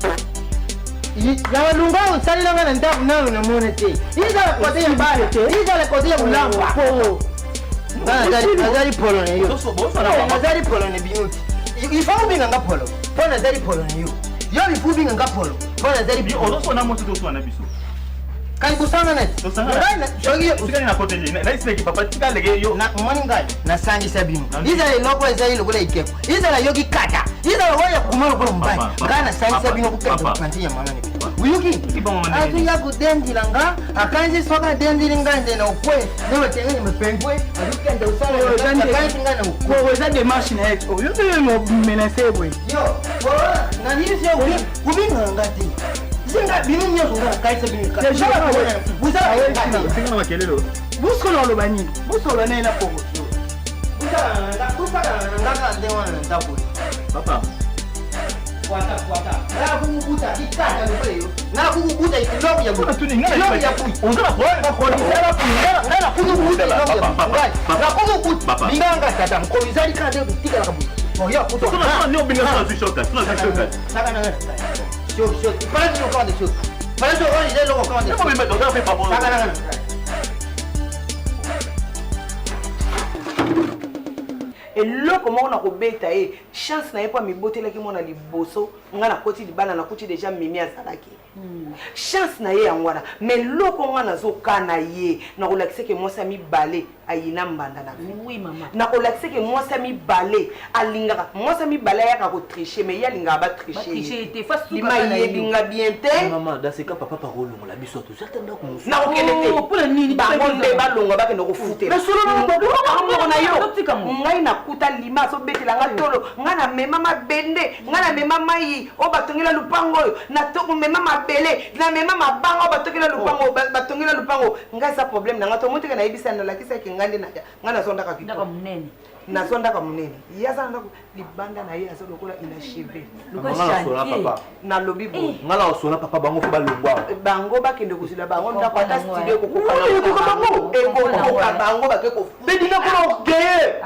Ya lunga usali na ndaku nayo na mone te. Iza kote ya mbale te. Iza kote ya mulamba. Po. Nazari polo ne yo. Nazari polo ne binuti. Ifa ubinga nga polo. Po nazari polo ne yo. Yo ifu ubinga nga polo. Po nazari bi ozo na moto to na biso. Kai busanga net. Sikani na kote ni. Na iseki papa tika lege yo. Na moninga na sangi sabino. Iza iloko eza iloko ikeko. Iza la yogi kata. Iza la waya kumalo kwa mbai. Kana sangi sabino kukata pantinya mama ni. Uyuki. Atu ya kudendi langa. Akanzi soka dendi lingande na ukwe. Newe tenge mpengwe. Adukenda usala yo dande. Akanzi ngana ukwe. Weza de machine eto. Yuko yo menasebwe. Yo. Na nini sio kubinga ngati. Zinga binu nyozo ngana kaisa binu kata. Buza Singa makelelo. Busko na lo bani. Busko la nena pogo. Buza ngaka ndewa na ndapo. Papa. Fuata. Na kukubuta ikata leo. Na kukubuta ikiloko ya buta. Tu ni ngana ya buta. Ungana kwa Ngana kukubuta na kukubuta. Binganga tata mkomizali kande kutika la kabuta. Oya kuto. Tuna ndio binga sana tushoka. Tuna tushoka. Saka. Shot. Fanya ndio kwa shot. Fanya ndio kwa ile loko kwa. Kama mimi ndio pepa bono. Saka. eloko moko na kobeta ye chance na ye po amibotelaki mwana liboso nga na koti libala na kuti deja mimi azalaki chance na ye yango wana mais eloko nga nazokana ye na kolakisa ke mwasi ya mibale ayina mbanda na oui mama na kolakisa ke mwasi ya mibale alingaka mwasi ya mibale ayaka kotriche mais ye alingaka batriche lima yebinga bien te Maman, dans ce cas papa parole on l'a biso tout certain donc na kokende te bango nde balonga bakende kofutela na yo ngai nakuta lima azobetela nga tolo ngai na mema mabende ngai na mema mai oyo batongela lupango oyo mema mabele na mema mabanga oyo batongela lupango batongela lupango ngai eza problème na nga tomoteka nayebisa nalakisaki ngai nde ngai nazondaka kitoko nazondaka monene ye aza na ndako libanda na ye aza lokola inacheve nalobi boye ngala osona papa bango fo balongwa bango bakende kozila bango ndako ata studio ekokoka bango bake bedina kono geye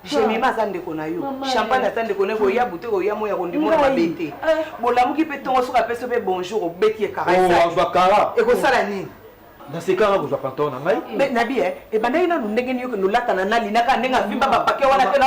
jemima aza ndeko na yo champagne aza ndeko na yo koya bute koya moya kondimona mabete bolamuki mpe ntongo soki apesi mpe bonjour obeti ekara ekosala nini nasekanga kozwa pantalon na ngai nabi ebandaki nanu ndenge nini yoke nolatana nalinaka ndenge avimba bapake wana mpe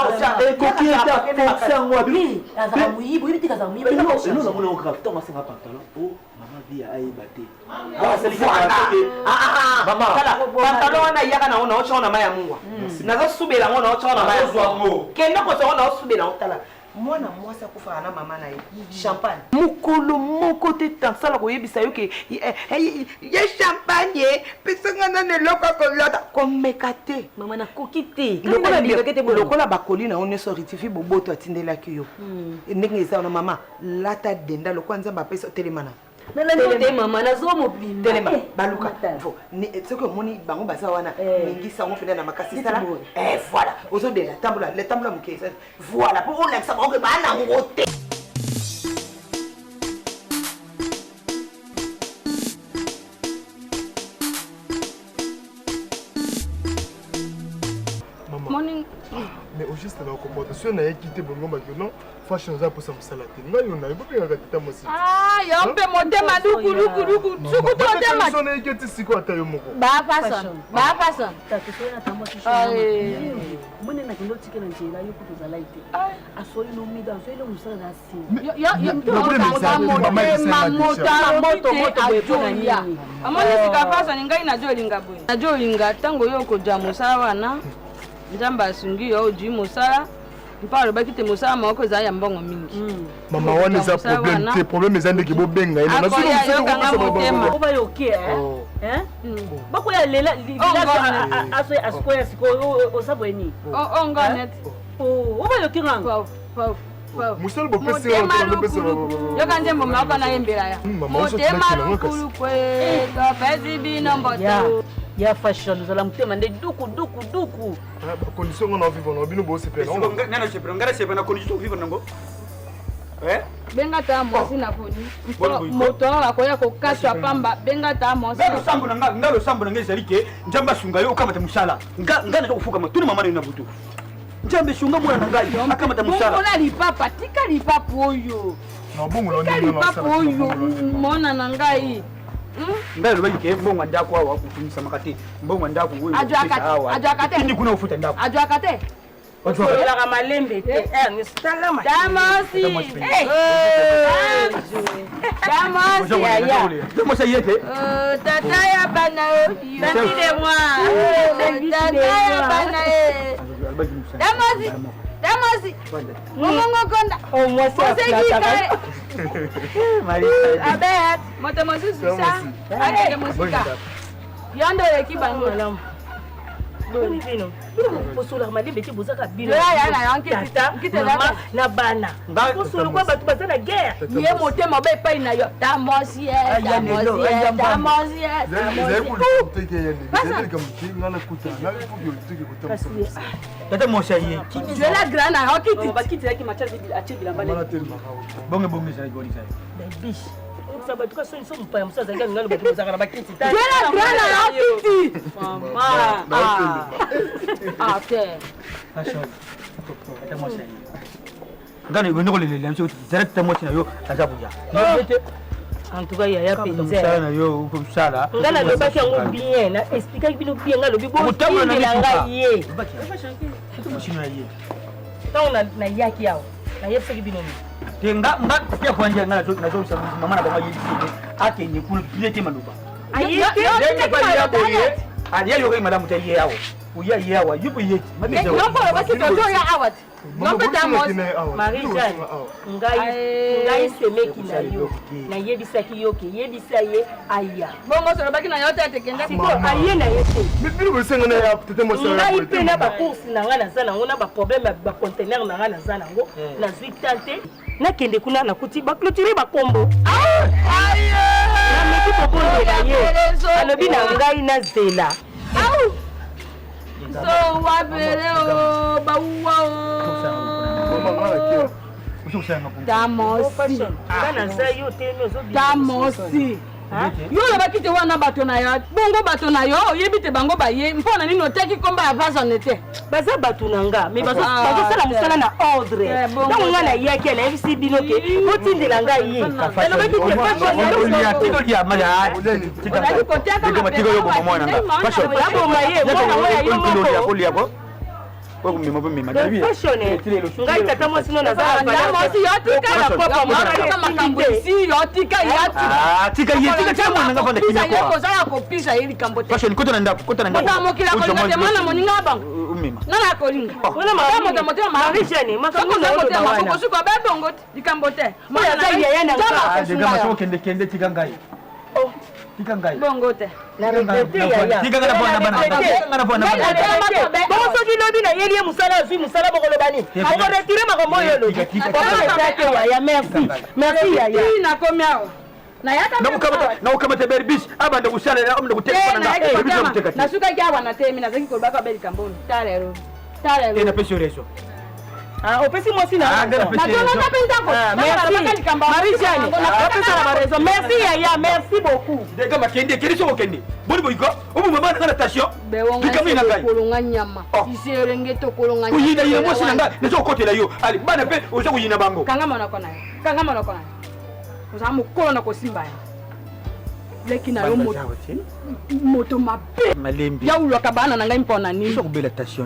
pantalon wana yaka nango naocango na mai ya mungwa nazosubela ngo naocango na mai ya mungwa kende kozango naosubela ngo tala mwana mwasi akufaka na mama na ye champagne mokolo moko te tansala koyebisa yo ke ye champagne pesanga nano eloko kolata komeka te mama nakoki te lokola bakoli na yo nyonso rectifie boboto atindelaki yo ndenge eza wana mama lata denda lokola nzambe apesa telemana te mama nazomobimba telema baluka soki omoni bango baza wana mingisa yango mpena na makasi sala voilà ozodela tambola moke voilà mpo olakisa bango baa nango te mais au juste na comprendre so na yeki te bongo ba non fashion za posa musala te ngai yo na yo bengaka tata mosi yo mpe motema duku suku to tema so na yeki ti siko ata yo moko ba façon tatu so na tambo shi mone na kilo tike na njela yo kuto za light asoi no mida asoi no musala na si amoni sika façon ngai na jolinga boy na jolinga tango yo ko ja musala wana nzambe asungi yo ojwi mosala mpa alobaki te mosala moko eza ya mbongo mingi mama wana eza problème eza ndenge bobenga ye oba yoke bakoya lela asikoya sikoyo osabweni ongonet oba yoke nganga musala bopesi yoka nzembo maoko nayembela ya motema lukulu kwe topesi bino mboto ya fashion ozala motema nde duku bacondition ngo na vivre na bino bosepela na condition vivre nango benga ta mwasi na poni moto na koya kokatwa pamba benga ta mwasi nga losambo na ngai ezali ke nzambe asunga yo okamata mosala nga naza kofukama tuni mama na yo na butu nzambe esunga mwana na ngai akamata mosala mpona lipapa tika lipapu oyo mona na ngai ngai lobaki ke mbongo ndako awa kutumisamaka te mbongo ndako ajwaka te kuna ufuta ndako ajwaka te osololaka malembe te salama damosi yete tata ya bana damosi mongongokonda abet moto mosusu sa akende mosika yondo leki bango osola malembe te bozaka bilona na bana osolo kwa bato baza na guerre ye motema obe epai na yo tata mosi aye juela grand na yo kiti bato ka soni so mopaya mosu azalaki ningalo bato bozaka na bakiti juela grand na yo kiti ngana igondokolelela mso zara tata mosi na yo aza buya en tout cas yaya penza na yo ukomsala nga nalobaki yango bien na expliquaki bino bien nga lobi botindela ngai ye ntango nayaki awa nayebisaki bino te nga pia kwanja nga nazobisa mama na bango yebisile akende kuna bie te maloba aliya yokoki malamu te ye awa oya ye awa yupo yeti Marie-Jeanne, ngai semeki na yo nayebisaki yo ke yebisa ye aya bongo solobaki na yo te tekenda siko aye na ye te ngai mpe na bacourse na ngai naza nango na baproblème ya bacontener na ngai naza nango nazwi tante nakende kuna nakuti baclotire bakombo nameki kobondela ye alobi na ngai nazela so wabere o bauwa damosi yo olobaki te wana bato na yo bongo bato na yo oyebi te bango baye mpo na nini oteki komba ya vasone te baza bato na nga me bazosala mosala na ordre ntango nga nayaki nayebisi bino ke botindela ngai ye elobaki teaboma ye mwana oyo yo moko ngai tata mwasi no nazaakozala kopisa ye likambo temokilakolimana moninga bango nana akolinga motomotemakokosiko bebongo likambo te bongo te soki lobi nayeli ye mosala azwi mosala bokoloba nini akoretire makambo oyo lobi yaya merci yaya nakomi awa naukamata berbis abanda kusalela omna kutekana nasukaki awa natemi nazaki kolobaka be likamboni talero napesi reso opesi mwasi na Marie-Jeanne opesa na barezo merci yaya merci beaucoup deka makende keri soko kende boni boiko omu mama na natation bikamina ngai kolonga nyama iserenge to kolonga nyama kuyina yina mwasi na ngai nezo kotela yo ali bana pe ozo kuyina bango kanga monako nayo oza mokolo na kosimba ya leki na yo moto mabe yaulwaka bana na ngai mpona nini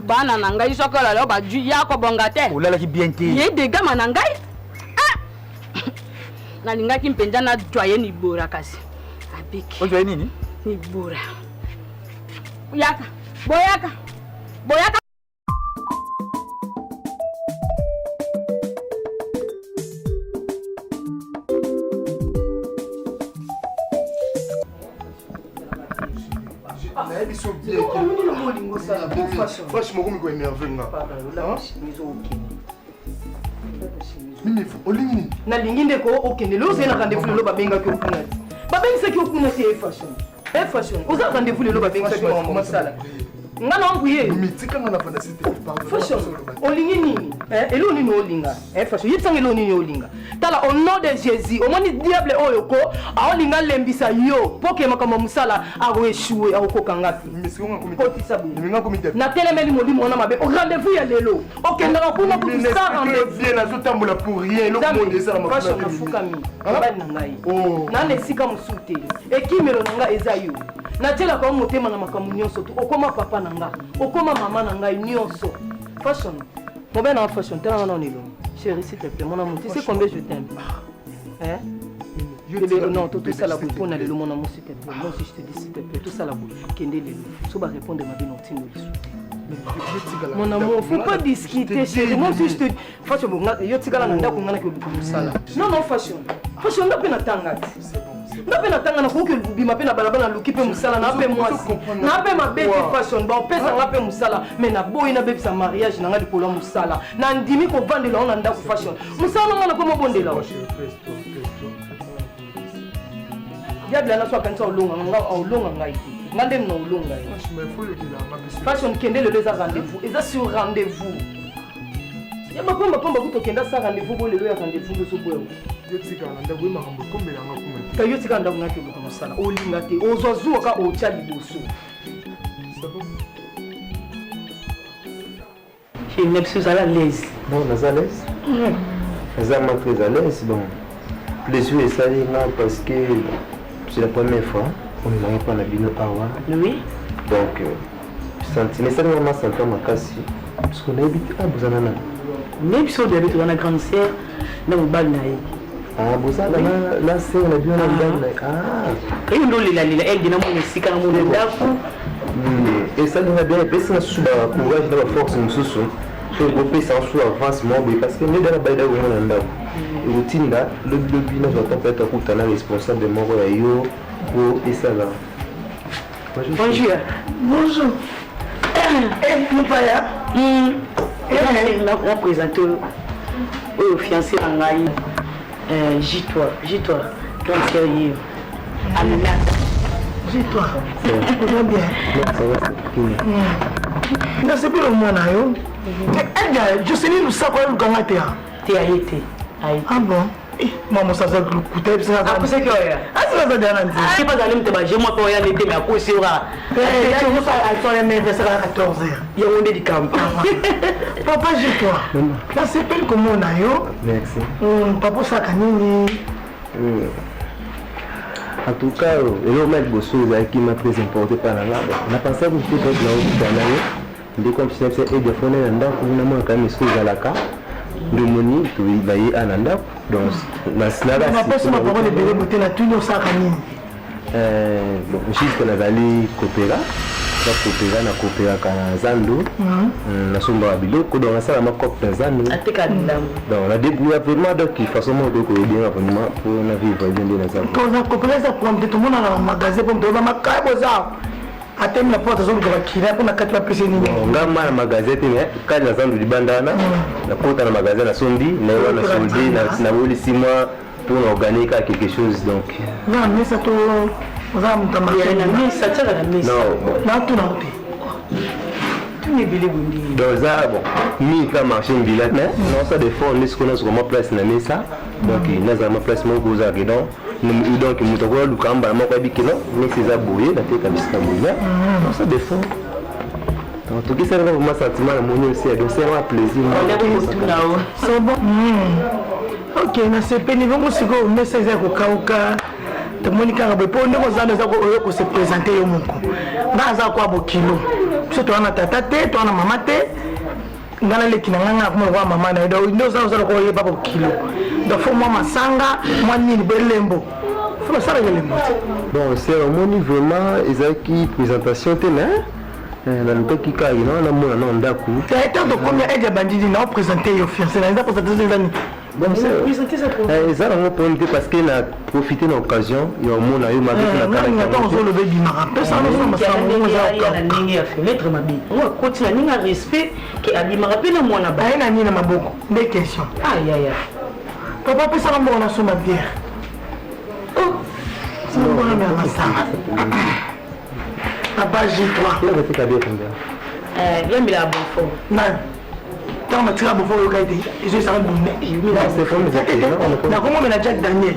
bana na ngai sokola leo bajui ya kobonga te olalaki bien te ye degama na ngai nalingaki mpenza na jwaye nibora kasi abiki ojwaye nini nibora boyaka franchement komi koénerve nga olingi nini nalingi ndeko okende lelo ozali na rendez-vous lelo babengaki okuna ti babengisaki okuna ti efashion ozala rendez-vous lelo babengisaki makambo mosala nga na ombuye mitikanga na fantasi te fashion olingi nini elo nini olinga fashion yebisanga elo nini olinga tala au nom de Jésus omoni diable oyo ko aolinga lembisa yo po ke makambo mosala akoeshue akokokanga ti natelemeli molimo wana mabe rendez-vous ya lelo okendaka kuna kutusa rendez-vous nazotambola pour rien eloko esala nafukami mobali na ngai nana esika mosu te ekimelo na ngai eza yo natielaka o motema na makambo nyonso to okoma papa na nga okoma mama na ngai nyonso fashion Mon ben en fashion, t'es en onilo. Chérie, s'il te plaît, mon amour, tu sais combien je t'aime? Hein? Bébé, non, tout ça là, pour aller le mon amour, s'il te plaît. Moi aussi, je te dis, s'il te plaît, tout ça là, Kende Lelo. Ça va répondre à ma vie, non, mon amour, faut pas discuter, chérie. Moi aussi, je te dis, fashion, yo tigala nanda ko ngana ke sala. Non, non, fashion. Fashion, n'a pas natanga. N'a pas natanga na ko ke bima pe na balabala na luki pe musala na pe moi. Na pe ma bête fashion, ba pesa na pe musala, mais na boy na bébé sa mariage na ngali ko la musala. Na ndimi ko vandela on nda ko fashion. Musala ngana ko mo bondela. Diable na so kanisa olonga ngai. Ngande no olonga. Fashion kende le les rendez-vous. Et ça sur rendez-vous. Ya mapamba kuto kenda sa rendez-vous bo le rendez-vous de so boyo. Yo tika nda bo makambo kombela ngakuma. Ka yo tika nda ngaki ko musala. Olinga te ozozu ka o tya liboso. Je me suis à l'aise. Non, on est à l'aise. Très à l'aise. Bon, plaisir est salé parce que c'est la première fois. On n'arrive pas à la bino awa. Oui. Donc, mais ça vraiment sentir ma casse parce qu'on habite à Bouzanana. Même si on habite dans la grande sœur, dans le bal naï. Ah, Bouzanana, la sœur, on a bien la bal. Ah. Et on doit elle dit non, mais si quand on est d'accord. Et ça nous a bien personne sous la courage de la force nous sous. Je vais grouper sans sous avancement parce que nous dans la baille où on a là. Et routine là, le bino va pas être responsable de mon royaume. Et ça va. Bonjour. Bonjour. Mon père. La présenter au fiancé en Gaï. J-toi. Toi, sérieux. Amina. J-toi. Ça va bien. Ça va, c'est plus le moins. Je sais pas ça quoi le gangate. Tu as été. Ah bon? Maman, ça c'est le coup de ça. Ah, c'est quoi? Ah, c'est pas ça. C'est pas ça. Je moi pas y aller mais à quoi c'est là? Tu vas aller mettre ça à 14h. Il y a un médicament. Papa, j'ai toi. Là c'est pas comme on a yo. Merci. Papa ça kanini. En tout cas, le maître Bosso qui m'a très importé par là. On a pensé que vous pouvez être là où vous comme si c'est des fois on a quand même choses à la carte. De moni tu vas y ananda donc la snara c'est ma parole de bébé beauté na tout nous ça kanini bon juste la vallée coopéra kana zando na somba biloko donc ça ma cop zando atika ndam donc la débrouille vraiment donc il faut seulement de bien vraiment pour na vivre bien dans ça quand on coopérer ça pour tout le monde dans le magasin pour dans ma caille ça atem na porte zone kwa kila kuna kati ya pesa nini ngama na magazeti ne kali na zandu libandana na kota na magazeti na sombi na wana soldi na woli 6 mois pour organiser quelque chose donc non mais ça to za mtama na mimi ça tala na mimi non na tu na uti tu ne bile bundi donc ça bon mi ka marché bilat mais non ça des fois on est ce qu'on a sur ma place na mesa donc na za ma place mo goza ke donc donc mutoko lukamba moko bikino mais c'est aboué la tête kabisa moya non ça des fois en tout cas ça va vraiment sentiment la monnaie aussi c'est un plaisir c'est bon ok na c'est pénible aussi ko message ko kauka te monika ngabo po ndeko zana za ko se présenter yo moko ngaza kwa bokilo so to ana tata te to ana mama te ngana leki na nganga kuma kwa mama na ndo za ko yeba bokilo do fo moi masanga moi nini belembo fo sara belembo bon c'est au moni vraiment ezaki présentation tena na luki ka ina na mona na ndaku t'as de combien aide bandidi na présenter yo fiancé na présentation zani bon c'est présenter ça pour ça on peut dire parce qu'il a profité de l'occasion il y a au monde eu malgré la carte on attend sur le baby mara ça on ça on a ningi ya fenêtre mabi on continue ninga respect que abimara pe na mwana ba na nina maboko des questions aïe aïe papa peut ça on a sur ma bière oh c'est bon la mère ça papa j'ai toi là va te bien combien bien mais la bonne forme non quand on tire beaucoup au cahier et je serai bon mais c'est comme ça na comment on a Jack Daniel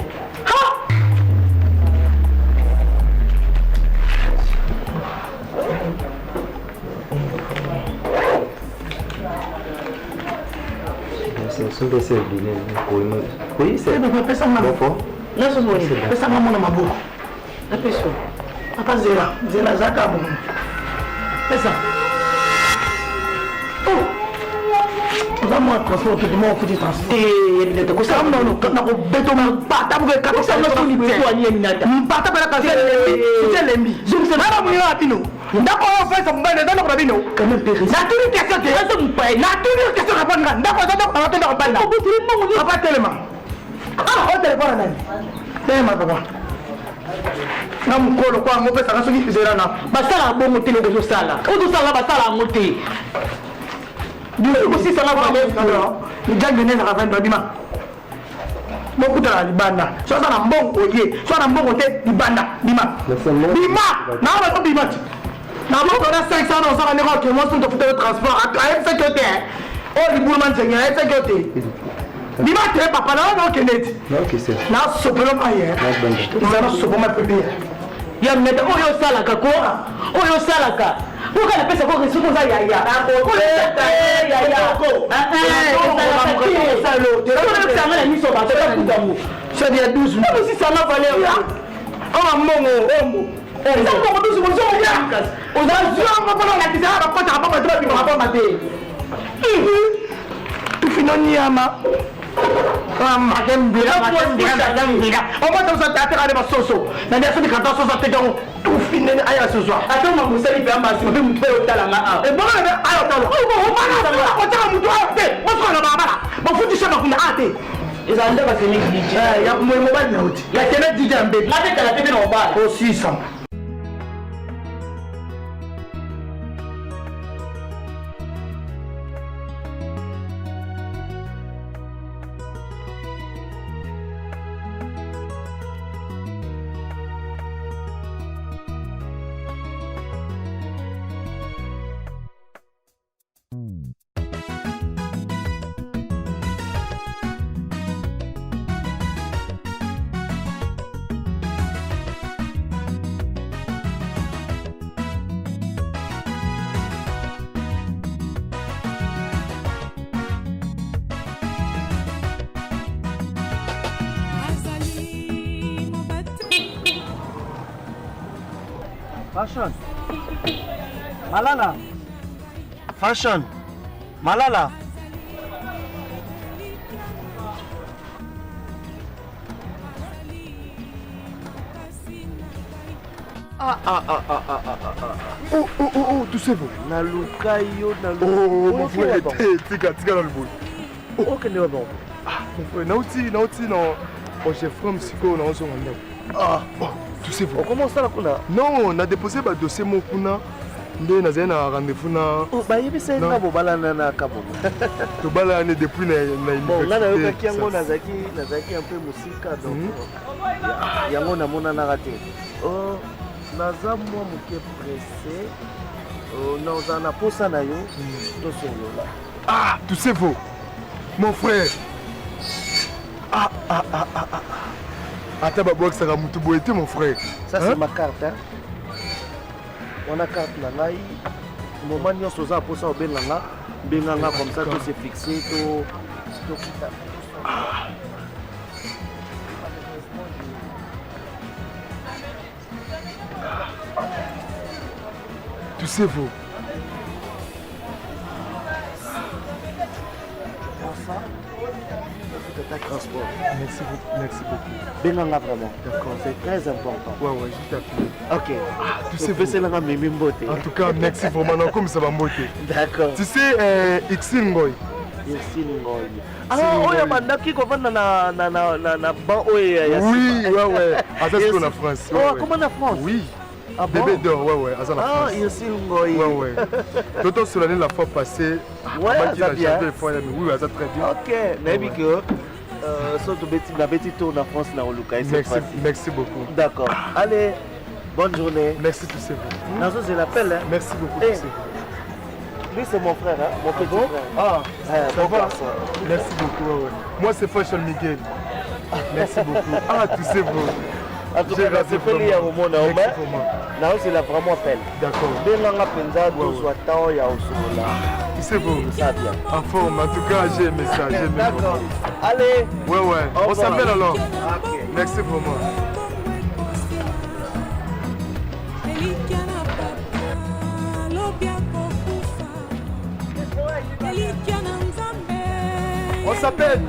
c'est des services oui c'est pas ça ma bon non c'est bon c'est ça maman na maboko na peso papa zera zaka bon c'est ça oh oza mwa transport okende mwa ofuti transport kosala mono nakobetoma mpata mpata mpena kasi elembi ana moninga na bino ndako oyo ofesa mobali eza ndako na bino natuni question te natuni question kapanga ndako eza ndako nanga to ndako banda papa telema o telefone na nani telema papa na mokolo kwa yango opesaka soki zerana basala ya bongo te loko ozosala ozosala basala yango te kosisanga jage nezaka 20 bima mokutana libanda so aza na mbongo oye so na mbongo te libanda bima naa bato bima ti na moko na 500 na osaka ndeko akemo so tofuta yo transport ayebisaki yo te oyo libuluma nzenge ayebisaki yo te bima te papa na wana okende ti nasopelo maye eza nasopoma pepe ya mete oyo osalaka ko oyo osalaka poka napesa ko soki oza yaya sanga na miso batokutango sadi ya 12 osisanga valeur owa mbongo ombo eza mbongo 12 mosomoyakas ozazwanga mpona olakisaka bakotaka pamba te babimaka pamba te tufinoniama omata osateatekane basoso nani asoki kata soso atekango tufinene aya soso atoma mosali mpe amasi mabe mutu oyo otalanga ebonga na aya otala mutu oyo te bosokana balabala bafutisa bakunda a te ezala nde basemeki mobali na oti yakene dija ya mbebi natekala te mpe na mobali osisa Fashion. Malala. Fashion. Malala. Oh, tu sais vous. Nalukayo, Oh, mon frère, tika dans le bout. Ok, ne va pas. Mon frère, nauti, non. Oh, j'ai frère psycho, non, on se rend. Ah, tu sais vous. Comment ça, là, non, on a déposé le dossier, mon kuna. Nde nazali na rendez-vous na bayebisa nga bobalana na kabobo tobalana depuis na bon nga nayokaki yango nazalaki un peu mosika donc yango namonanaka te naza mwa moke pressé naoza na posa na yo tosolola. Ah, tu sais vous, mon frère. Attends, babwakisaka mutu boye te mon frère. Ça c'est ma carte, hein. On a carte na ngai moment nyonso oza posa obenganga benganga comme ça to se fixer to kita. Tu sais vous. Transport. Merci beaucoup. Benganga vraiment. D'accord. C'est très important. Ouais, juste appuyé. Ok. Tu sais, c'est la même beauté. En tout cas, merci vraiment. Comme ça va beauté. D'accord. Tu sais, Xingoy. Xingoy. Ah, oh, ya mandaki ko vanda na ban oye ya. Oui, ouais. Attends, c'est en France. Oh, comment en France? Oui. Ah bon? Bébé d'or, ouais, à la France. Ah, Xingoy. Ouais. D'autant sur l'année la fois passée. Ouais, ça bien. Oui, ça très bien. Ok, mais que la petite tour en France na oluka. Merci beaucoup. D'accord. Allez, bonne journée. Merci tous ces vous. Nazo, je l'appelle. Hein. Merci beaucoup tous ces lui c'est mon frère, hein, mon petit frère. Ah, ça va. Merci beaucoup. Ouais. Moi c'est Fashion Miguel. Merci beaucoup. Ah, tous ces vous. En tout cas, c'est fait lié au monde. Là, c'est la vraiment peine. D'accord. Bien là, penza, tout soit temps, il y a aussi là. C'est beau. Ça bien. En forme, en tout cas, j'ai aimé ça. D'accord. Allez. Ouais. On s'appelle alors. Ok. Merci vraiment. Elikia na Nzambe s'appelle